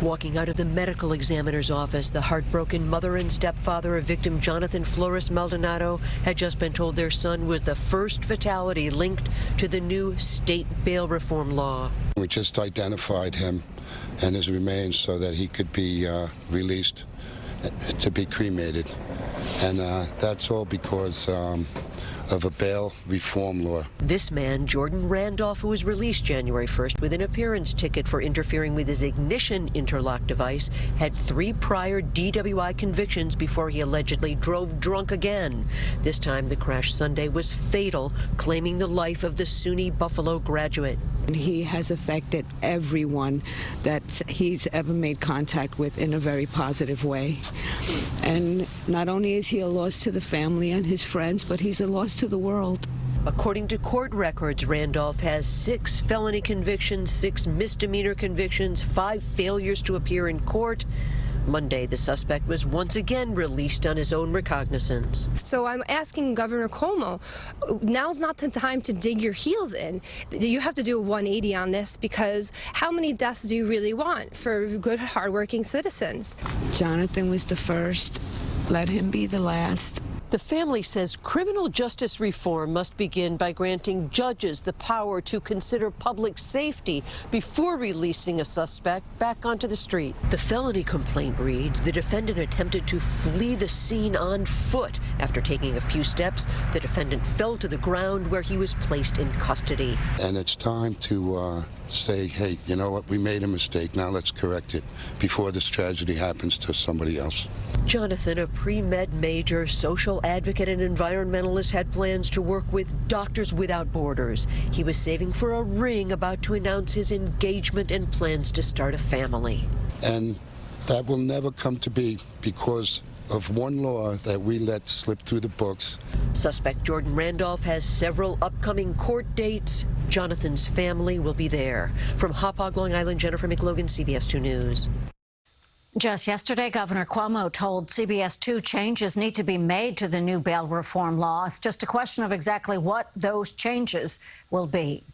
Walking out of the medical examiner's office, the heartbroken mother and stepfather of victim Jonathan Flores Maldonado had just been told their son was the first fatality linked to the new state bail reform law. We just identified him and his remains so that he could be released to be cremated. And that's all because of a bail reform law. This man, Jordan Randolph, who was released January 1st with an appearance ticket for interfering with his ignition interlock device, had 3 prior DWI convictions before he allegedly drove drunk again. This time the crash Sunday was fatal, claiming the life of the SUNY Buffalo graduate. He has affected everyone that he's ever made contact with in a very positive way. And not only is he a loss to the family and his friends, but he's a loss to the world. According to court records, Randolph has 6 felony convictions, 6 misdemeanor convictions, 5 failures to appear in court. Monday, the suspect was once again released on his own recognizance. So I'm asking Governor Cuomo, now's not the time to dig your heels in. You have to do a 180 on this, because how many deaths do you really want for good, hardworking citizens? Jonathan was the first. Let him be the last. The family says criminal justice reform must begin by granting judges the power to consider public safety before releasing a suspect back onto the street. The felony complaint reads the defendant attempted to flee the scene on foot. After taking a few steps, the defendant fell to the ground where he was placed in custody. And it's time to say, hey, you know what, we made a mistake, now let's correct it before this tragedy happens to somebody else. Jonathan, a pre-med major, social advocate and environmentalist, had plans to work with Doctors Without Borders. He was saving for a ring, about to announce his engagement and plans to start a family. And that will never come to be because of one law that we let slip through the books. Suspect Jordan Randolph has several upcoming court dates. Jonathan's family will be there. From Hauppauge, Long Island, Jennifer McLogan, CBS 2 News. Just yesterday, Governor Cuomo told CBS 2 changes need to be made to the new bail reform law. It's just a question of exactly what those changes will be.